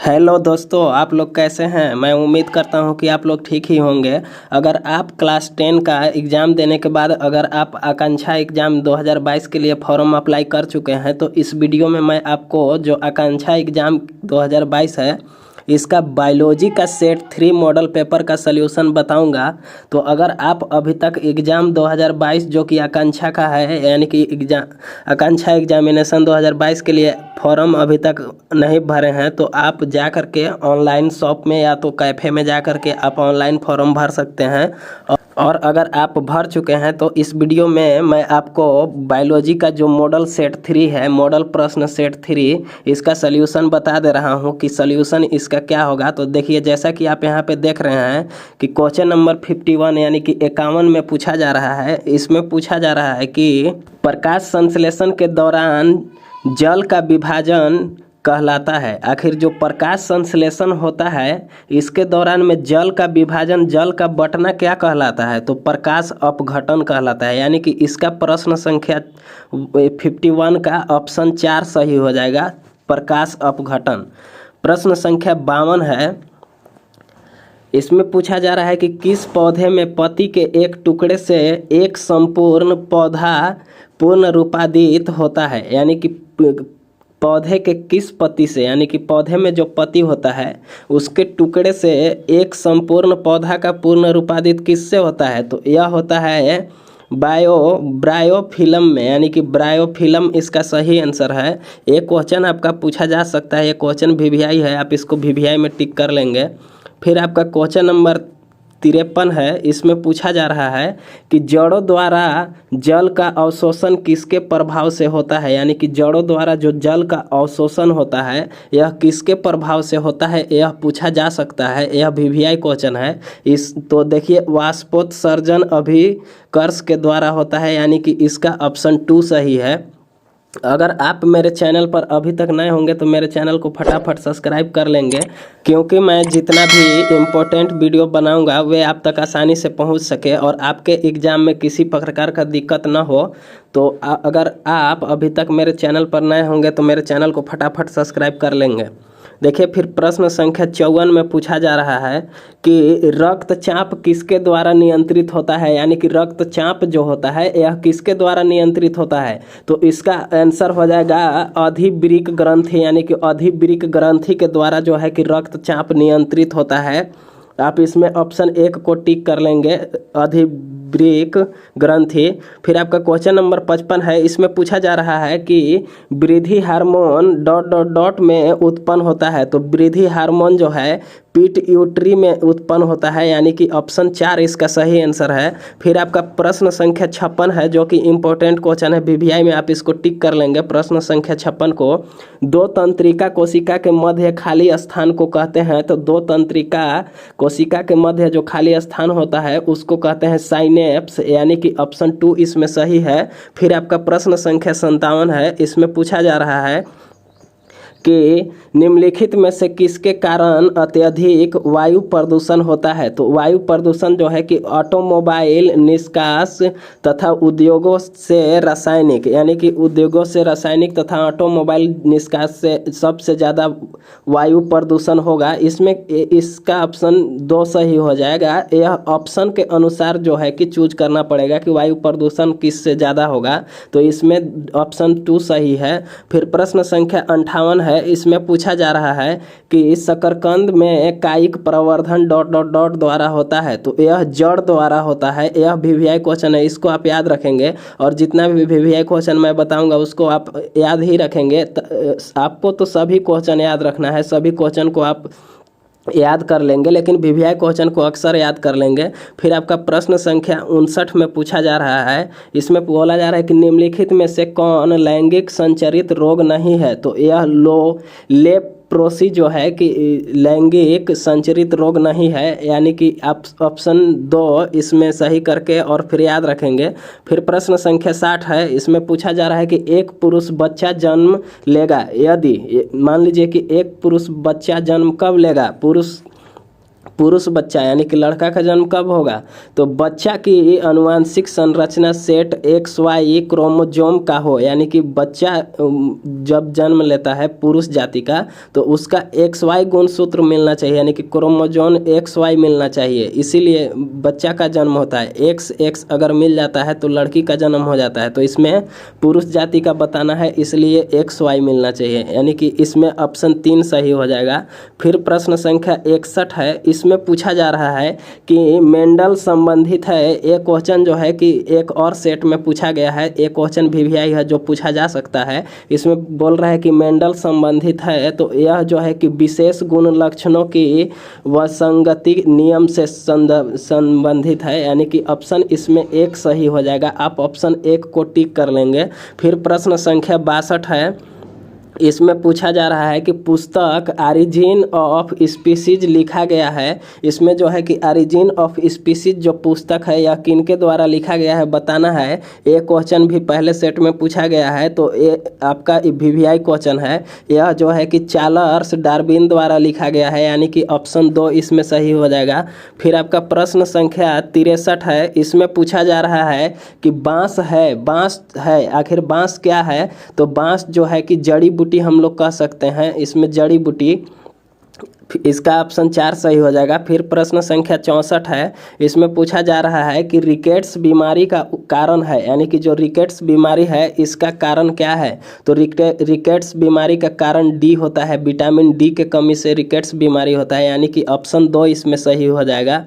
Hello दोस्तों, आप लोग कैसे हैं। मैं उम्मीद करता हूं कि आप लोग ठीक ही होंगे। अगर आप क्लास 10 का एग्ज़ाम देने के बाद अगर आप आकांक्षा एग्ज़ाम 2022 के लिए फॉर्म अप्लाई कर चुके हैं तो इस वीडियो में मैं आपको जो आकांक्षा एग्ज़ाम 2022 है इसका बायोलॉजी का सेट 3 मॉडल पेपर का सल्यूशन बताऊंगा। तो अगर आप अभी तक एग्ज़ाम 2022 जो कि आकांक्षा का है यानी कि आकांक्षा एग्जामिनेशन 2022 के लिए फॉर्म अभी तक नहीं भरे हैं तो आप जा कर के ऑनलाइन शॉप में या तो कैफ़े में जा कर के आप ऑनलाइन फॉर्म भर सकते हैं। और अगर आप भर चुके हैं तो इस वीडियो में मैं आपको बायोलॉजी का जो मॉडल सेट 3 है, मॉडल प्रश्न सेट 3, इसका सल्यूशन बता दे रहा हूं कि सल्यूशन इसका क्या होगा। तो देखिए, जैसा कि आप यहां पे देख रहे हैं कि क्वेश्चन नंबर 51 यानी कि 51 में पूछा जा रहा है। इसमें पूछा जा रहा है कि प्रकाश संश्लेषण के दौरान जल का विभाजन कहलाता है। आखिर जो प्रकाश संश्लेषण होता है इसके दौरान में जल का विभाजन, जल का बंटना क्या कहलाता है, तो प्रकाश अपघटन कहलाता है। यानी कि इसका प्रश्न संख्या 51 का ऑप्शन 4 सही हो जाएगा, प्रकाश अपघटन। प्रश्न संख्या 52 है। इसमें पूछा जा रहा है कि किस पौधे में पत्ती के एक टुकड़े से एक संपूर्ण पौधा पूर्ण रूपांतरित होता है। यानी कि पौधे के किस पत्ती से, यानी कि पौधे में जो पत्ती होता है उसके टुकड़े से एक संपूर्ण पौधा का पूर्ण रूपांतरित किससे होता है, तो यह होता है ब्रायोफिलम में। यानी कि ब्रायोफिलम इसका सही आंसर है। एक क्वेश्चन आपका पूछा जा सकता है, ये क्वेश्चन वीवीआई है, आप इसको वीवीआई में टिक कर लेंगे। फिर आपका क्वेश्चन नंबर 53 है। इसमें पूछा जा रहा है कि जड़ों द्वारा जल का अवशोषण किसके प्रभाव से होता है। यानी कि जड़ों द्वारा जो जल का अवशोषण होता है यह किसके प्रभाव से होता है, यह पूछा जा सकता है। यह वीवीआई क्वेश्चन है। इस तो देखिए, वाष्पोत्सर्जन अभिकर्ष के द्वारा होता है। यानी कि इसका ऑप्शन 2 सही है। अगर आप मेरे चैनल पर अभी तक नए होंगे तो मेरे चैनल को फटाफट सब्सक्राइब कर लेंगे, क्योंकि मैं जितना भी इम्पोर्टेंट वीडियो बनाऊंगा वे आप तक आसानी से पहुंच सके और आपके एग्ज़ाम में किसी प्रकार का दिक्कत ना हो। तो अगर आप अभी तक मेरे चैनल पर नए होंगे तो मेरे चैनल को फटाफट सब्सक्राइब कर लेंगे। देखिए, फिर प्रश्न संख्या 54 में पूछा जा रहा है कि रक्तचाप किसके द्वारा नियंत्रित होता है। यानी कि रक्तचाप जो होता है यह किसके द्वारा नियंत्रित होता है, तो इसका आंसर हो जाएगा अधिवृक्क ग्रंथि। यानी कि अधिवृक्क ग्रंथि के द्वारा जो है कि रक्तचाप नियंत्रित होता है। आप इसमें ऑप्शन 1 को टिक कर लेंगे, अधिवृक्क ग्रंथि। फिर आपका क्वेश्चन नंबर 55 है। इसमें पूछा जा रहा है कि वृद्धि हार्मोन ... में उत्पन्न होता है। तो वृद्धि हार्मोन जो है पिट्यूटरी में उत्पन्न होता है। यानी कि ऑप्शन 4 इसका सही आंसर है। फिर आपका प्रश्न संख्या 56 है, जो कि इंपॉर्टेंट क्वेश्चन है वीवीआई में, आप इसको टिक कर लेंगे। प्रश्न संख्या 56 को दो तंत्रिका कोशिका के मध्य खाली स्थान को कहते हैं। तो दो तंत्रिका कोशिका के मध्य जो खाली स्थान होता है उसको कहते हैं साइनेप्स। यानी कि ऑप्शन 2 इसमें सही है। फिर आपका प्रश्न संख्या 57 है। इसमें पूछा जा रहा है कि निम्नलिखित में से किसके कारण अत्यधिक वायु प्रदूषण होता है। तो वायु प्रदूषण जो है कि ऑटोमोबाइल निष्कास तथा उद्योगों से रासायनिक, यानी कि उद्योगों से रासायनिक तथा ऑटोमोबाइल निष्कास से सबसे ज़्यादा वायु प्रदूषण होगा। इसमें इसका ऑप्शन 2 सही हो जाएगा। यह ऑप्शन के अनुसार जो है कि चूज करना पड़ेगा कि वायु प्रदूषण किससे ज़्यादा होगा। तो इसमें ऑप्शन 2 सही है। फिर प्रश्न संख्या 58 है। इसमें पूछा जा रहा है कि शकरकंद में कायिक प्रवर्धन ... द्वारा होता है। तो यह जड़ द्वारा होता है। यह वीवीआई क्वेश्चन है, इसको आप याद रखेंगे। और जितना भी वीवीआई क्वेश्चन मैं बताऊंगा उसको आप याद ही रखेंगे। आपको तो सभी क्वेश्चन याद रखना है, सभी क्वेश्चन को आप याद कर लेंगे, लेकिन वीवीआई क्वेश्चन को अक्सर याद कर लेंगे। फिर आपका प्रश्न संख्या 59 में पूछा जा रहा है। इसमें बोला जा रहा है कि निम्नलिखित में से कौन लैंगिक संचरित रोग नहीं है। तो यह लेप्रोसी जो है कि लैंगिक संचरित रोग नहीं है। यानी कि आप ऑप्शन 2 इसमें सही करके और फिर याद रखेंगे। फिर प्रश्न संख्या 60 है। इसमें पूछा जा रहा है कि एक पुरुष बच्चा जन्म लेगा, यदि मान लीजिए कि एक पुरुष बच्चा जन्म कब लेगा, पुरुष बच्चा यानी कि लड़का का जन्म कब होगा, तो बच्चा की आनुवांशिक संरचना सेट XY क्रोमोजोम का हो, यानी कि बच्चा जब जन्म लेता है पुरुष जाति का तो उसका XY गुणसूत्र मिलना चाहिए, यानी कि क्रोमोजोम XY मिलना चाहिए, इसीलिए बच्चा का जन्म होता है। XX अगर मिल जाता है तो लड़की का जन्म हो जाता है, तो इसमें पुरुष जाति का बताना है इसलिए XY मिलना चाहिए, यानी कि इसमें ऑप्शन 3 सही हो जाएगा। फिर प्रश्न संख्या 61 है, इसमें पूछा जा रहा है कि मेंडल संबंधित है। एक क्वेश्चन जो है कि एक और सेट में पूछा गया है, एक क्वेश्चन VVI है जो पूछा जा सकता है। इसमें बोल रहा है कि मेंडल संबंधित है, तो यह जो है कि विशेष गुण लक्षणों की वसंगति नियम से संबंधित है, यानी कि ऑप्शन इसमें 1 सही हो जाएगा। आप ऑप्शन 1 को टिक कर लेंगे। फिर प्रश्न संख्या 62 है, इसमें पूछा जा रहा है कि पुस्तक ऑरिजिन ऑफ स्पीसीज लिखा गया है। इसमें जो है कि ऑरिजिन ऑफ स्पीसीज जो पुस्तक है यह किनके द्वारा लिखा गया है बताना है। एक क्वेश्चन भी पहले सेट में पूछा गया है, तो ये आपका VVI क्वेश्चन है। यह जो है कि चार्ल्स डार्विन द्वारा लिखा गया है, यानी कि ऑप्शन 2 इसमें सही हो जाएगा। फिर आपका प्रश्न संख्या 63 है, इसमें पूछा जा रहा है कि बाँस है, आखिर बाँस क्या है, तो बाँस जो है कि जड़ी बूटी हम लोग कह सकते हैं, इसमें जड़ी बूटी, इसका ऑप्शन 4 सही हो जाएगा। फिर प्रश्न संख्या 64 है, इसमें पूछा जा रहा है कि रिकेट्स बीमारी का कारण है, यानी कि जो रिकेट्स बीमारी है इसका कारण क्या है, तो रिकेट्स बीमारी का कारण डी होता है, विटामिन डी के कमी से रिकेट्स बीमारी होता है, यानी कि ऑप्शन 2 इसमें सही हो जाएगा।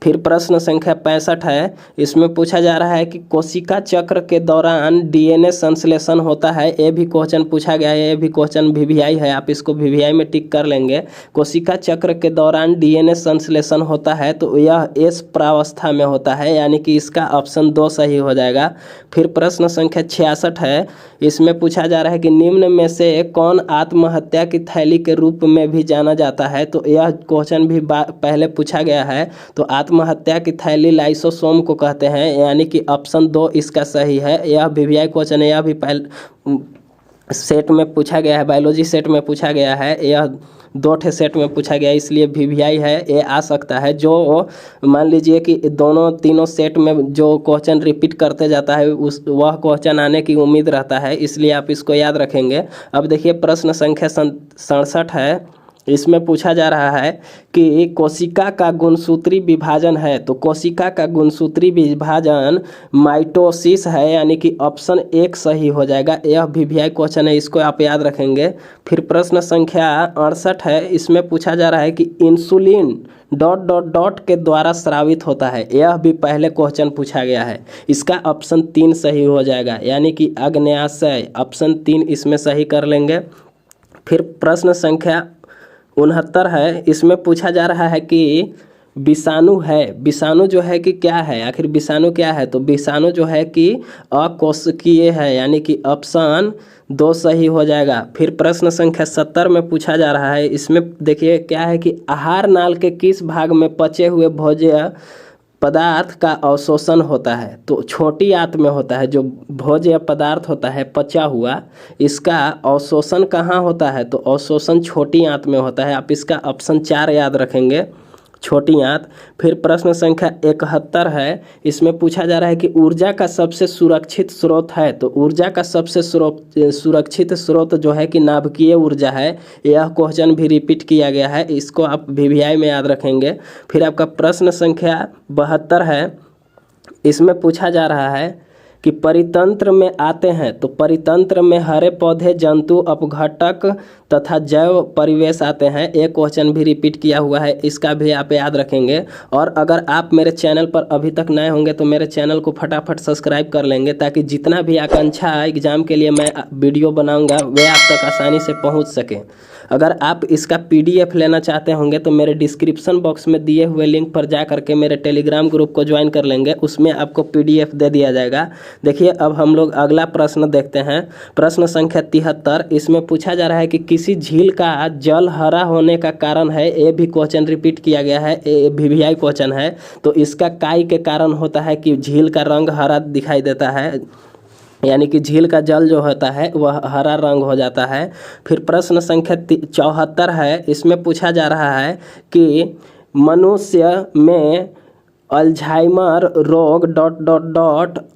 फिर प्रश्न संख्या 65 है, इसमें पूछा जा रहा है कि कोशिका चक्र के दौरान DNA संश्लेषण होता है। ये भी क्वेश्चन पूछा गया है, ये भी क्वेश्चन VVI है, आप इसको VVI में टिक कर लेंगे। कोशिका चक्र के दौरान DNA संश्लेषण होता है, तो यह S प्रावस्था में होता है, यानी कि इसका ऑप्शन 2 सही हो जाएगा। फिर प्रश्न संख्या 66 है, इसमें पूछा जा रहा है कि निम्न में से कौन आत्महत्या की थैली के रूप में भी जाना जाता है, तो यह क्वेश्चन भी पहले पूछा गया है। तो आत्महत्या की थैली लाइसोसोम को कहते हैं, यानी कि ऑप्शन 2 इसका सही है। यह VVI क्वेश्चन है, यह भी पहले सेट में पूछा गया है, बायोलॉजी सेट में पूछा गया है, यह 2 ठे सेट में पूछा गया इसलिए VVI है, ये आ सकता है। जो मान लीजिए कि दोनों तीनों सेट में जो क्वेश्चन रिपीट करते जाता है वह क्वेश्चन आने की उम्मीद रहता है, इसलिए आप इसको याद रखेंगे। अब देखिए प्रश्न संख्या 67 है, इसमें पूछा जा रहा है कि कोशिका का गुणसूत्री विभाजन है, तो कोशिका का गुणसूत्री विभाजन माइटोसिस है, यानी कि ऑप्शन 1 सही हो जाएगा। यह VVI क्वेश्चन है, इसको आप याद रखेंगे। फिर प्रश्न संख्या 68 है, इसमें पूछा जा रहा है कि इंसुलिन ... के द्वारा स्रावित होता है। यह भी पहले क्वेश्चन पूछा गया है, इसका ऑप्शन 3 सही हो जाएगा, यानी कि अग्न्याशय, ऑप्शन 3 इसमें सही कर लेंगे। फिर प्रश्न संख्या 69 है, इसमें पूछा जा रहा है कि विषाणु है, विषाणु जो है कि क्या है, आखिर विषाणु क्या है, तो विषाणु जो है कि अकोशिकीय है, यानी कि ऑप्शन 2 सही हो जाएगा। फिर प्रश्न संख्या 70 में पूछा जा रहा है, इसमें देखिए क्या है कि आहार नाल के किस भाग में पचे हुए भोज्य पदार्थ का अवशोषण होता है, तो छोटी आंत में होता है। जो भोज्य पदार्थ होता है पचा हुआ, इसका अवशोषण कहाँ होता है, तो अवशोषण छोटी आंत में होता है। आप इसका ऑप्शन 4 याद रखेंगे, छोटी आंत। फिर प्रश्न संख्या 71 है, इसमें पूछा जा रहा है कि ऊर्जा का सबसे सुरक्षित स्रोत है, तो ऊर्जा का सबसे सुरक्षित स्रोत जो है कि नाभिकीय ऊर्जा है। यह क्वेश्चन भी रिपीट किया गया है, इसको आप VVI में याद रखेंगे। फिर आपका प्रश्न संख्या 72 है, इसमें पूछा जा रहा है कि परितंत्र में आते हैं, तो परितंत्र में हरे पौधे, जंतु, अपघटक तथा जैव परिवेश आते हैं। एक क्वेश्चन भी रिपीट किया हुआ है, इसका भी आप याद रखेंगे। और अगर आप मेरे चैनल पर अभी तक नए होंगे तो मेरे चैनल को फटाफट सब्सक्राइब कर लेंगे, ताकि जितना भी आकांक्षा एग्जाम के लिए मैं वीडियो बनाऊंगा वे आप तक आसानी से पहुंच सके। अगर आप इसका PDF लेना चाहते होंगे तो मेरे डिस्क्रिप्शन बॉक्स में दिए हुए लिंक पर जा करके मेरे टेलीग्राम ग्रुप को ज्वाइन कर लेंगे, उसमें आपको PDF दे दिया जाएगा। देखिए अब हम लोग अगला प्रश्न देखते हैं, प्रश्न संख्या 73। इसमें पूछा जा रहा है कि किसी झील का जल हरा होने का कारण है। ये भी क्वेश्चन रिपीट किया गया है, ये VVI क्वेश्चन है। तो इसका काई के कारण होता है कि झील का रंग हरा दिखाई देता है, यानी कि झील का जल जो होता है वह हरा रंग हो जाता है। फिर प्रश्न संख्या 74 है, इसमें पूछा जा रहा है कि मनुष्य में अल्जाइमर रोग ...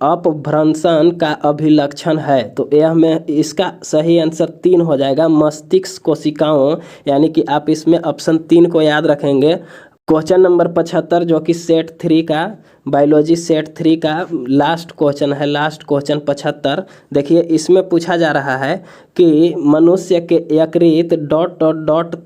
अपभ्रंशन का अभिलक्षण है। तो यह में इसका सही आंसर 3 हो जाएगा, मस्तिष्क कोशिकाओं, यानी कि आप इसमें ऑप्शन 3 को याद रखेंगे। क्वेश्चन नंबर 75 जो कि सेट 3 का बायोलॉजी सेट 3 का लास्ट क्वेश्चन है, लास्ट क्वेश्चन 75। देखिए इसमें पूछा जा रहा है कि मनुष्य के यकृत ...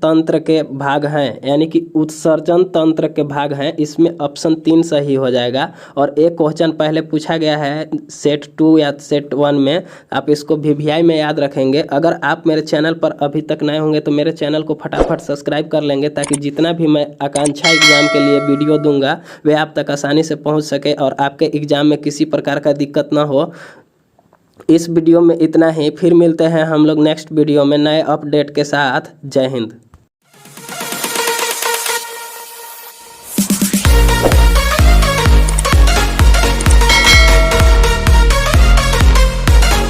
तंत्र के भाग हैं, यानी कि उत्सर्जन तंत्र के भाग हैं। इसमें ऑप्शन 3 सही हो जाएगा। और एक क्वेश्चन पहले पूछा गया है सेट 2 या सेट 1 में, आप इसको वीवीआई में याद रखेंगे। अगर आप मेरे चैनल पर अभी तक नए होंगे तो मेरे चैनल को फटाफट सब्सक्राइब कर लेंगे, ताकि जितना भी मैं आकांक्षा एग्जाम के लिए वीडियो दूंगा वे आप तक आसानी से पहुंच सके और आपके एग्जाम में किसी प्रकार का दिक्कत ना हो। इस वीडियो में इतना ही, फिर मिलते हैं हम लोग नेक्स्ट वीडियो में नए अपडेट के साथ। जय हिंद।